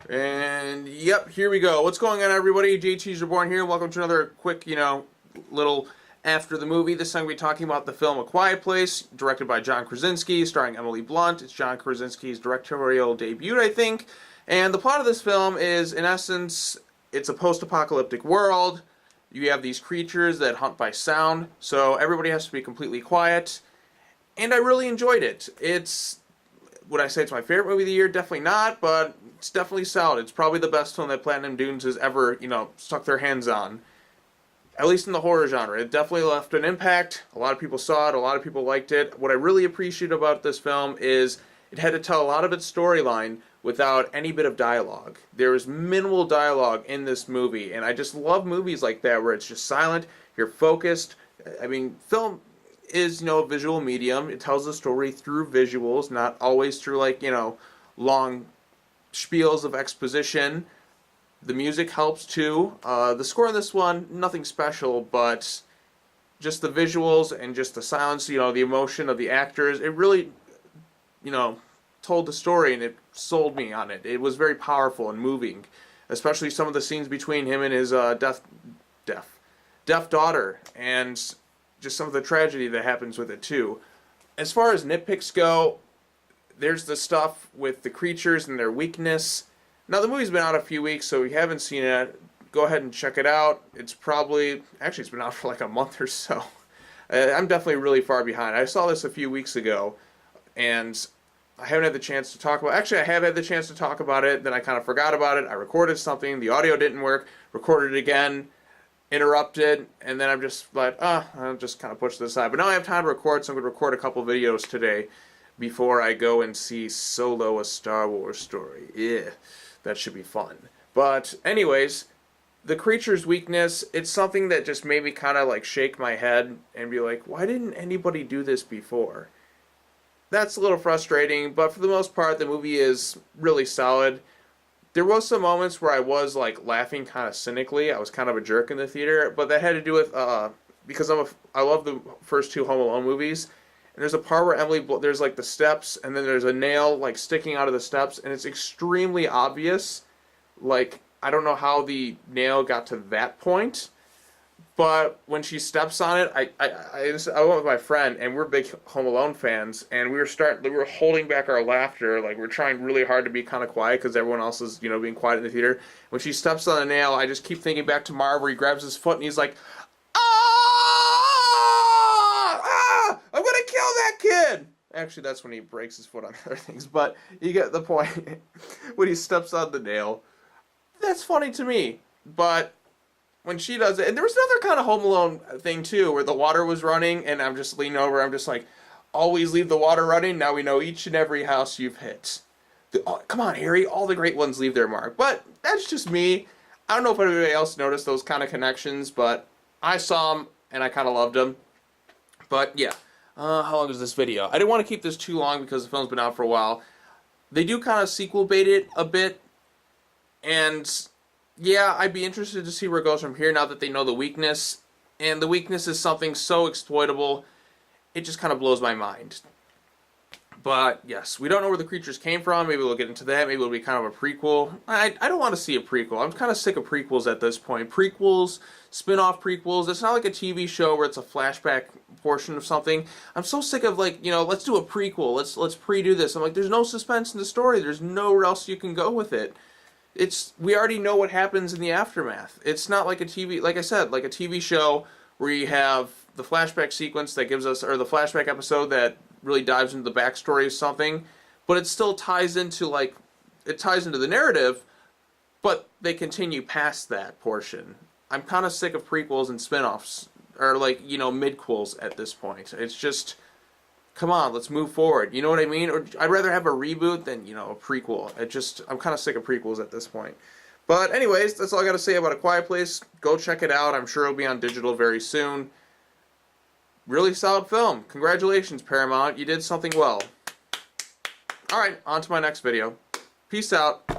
And yep, here we go. What's going on, everybody? JT's Reborn here. Welcome to another quick, little after the movie. This time we'll be talking about the film A Quiet Place, directed by John Krasinski, starring Emily Blunt. It's John Krasinski's directorial debut, I think. And the plot of this film is, in essence, it's a post-apocalyptic world. You have these creatures that hunt by sound, so everybody has to be completely quiet. And I really enjoyed it. Would I say it's my favorite movie of the year? Definitely not, but it's definitely solid. It's probably the best film that Platinum Dunes has ever, stuck their hands on. At least in the horror genre. It definitely left an impact. A lot of people saw it. A lot of people liked it. What I really appreciate about this film is it had to tell a lot of its storyline without any bit of dialogue. There is minimal dialogue in this movie, and I just love movies like that where it's just silent, you're focused. I mean, film is, a visual medium. It tells the story through visuals, not always through, long spiels of exposition. The music helps, too. The score in this one, nothing special, but just the visuals and just the silence, the emotion of the actors, it really, told the story, and it sold me on it. It was very powerful and moving, especially some of the scenes between him and his deaf daughter, and just some of the tragedy that happens with it too. As far as nitpicks go, there's the stuff with the creatures and their weakness. Now, the movie's been out a few weeks, so if you haven't seen it, go ahead and check it out. It's been out for like a month or so. I'm definitely really far behind. I saw this a few weeks ago, and I haven't had the chance to talk about it. Actually, I have had the chance to talk about it, then I kind of forgot about it. I recorded something, the audio didn't work, recorded it again, interrupted, and then I'm just like, I'll just kind of push this aside. But now I have time to record, so I'm going to record a couple videos today before I go and see Solo, A Star Wars Story. Yeah, that should be fun. But anyways, the creature's weakness, it's something that just made me kind of shake my head and be like, why didn't anybody do this before? That's a little frustrating, but for the most part, the movie is really solid. There was some moments where I was laughing kind of cynically. I was kind of a jerk in the theater, but that had to do with because I love the first two Home Alone movies. And there's a part where there's the steps, and then there's a nail sticking out of the steps, and it's extremely obvious. I don't know how the nail got to that point, but when she steps on it, I went with my friend, and we're big Home Alone fans, and we were holding back our laughter, we're trying really hard to be kind of quiet because everyone else is, being quiet in the theater. When she steps on the nail, I just keep thinking back to Marv, where he grabs his foot and he's like, I'm gonna kill that kid! Actually, that's when he breaks his foot on other things, but you get the point. When he steps on the nail, that's funny to me, but when she does it, and there was another kind of Home Alone thing too, where the water was running, and I'm just leaning over, I'm just like, always leave the water running, now we know each and every house you've hit. Come on, Harry, all the great ones leave their mark. But that's just me. I don't know if anybody else noticed those kind of connections, but I saw them, and I kind of loved them. But yeah, how long is this video? I didn't want to keep this too long because the film's been out for a while. They do kind of sequel bait it a bit, and yeah, I'd be interested to see where it goes from here now that they know the weakness. And the weakness is something so exploitable, it just kind of blows my mind. But yes, we don't know where the creatures came from. Maybe we'll get into that. Maybe it'll be kind of a prequel. I don't want to see a prequel. I'm kind of sick of prequels at this point. Prequels, spin-off prequels. It's not like a TV show where it's a flashback portion of something. I'm so sick of let's do a prequel. Let's pre-do this. I'm like, there's no suspense in the story. There's nowhere else you can go with it. We already know what happens in the aftermath. It's not like a TV, like I said, like a TV show where you have the flashback sequence that gives us, or the flashback episode that really dives into the backstory of something, but it still ties into the narrative, but they continue past that portion. I'm kind of sick of prequels and spin-offs, or midquels at this point. It's just, come on, let's move forward. You know what I mean? Or I'd rather have a reboot than, a prequel. I'm kind of sick of prequels at this point. But anyways, that's all I got to say about A Quiet Place. Go check it out. I'm sure it'll be on digital very soon. Really solid film. Congratulations, Paramount. You did something well. Alright, on to my next video. Peace out.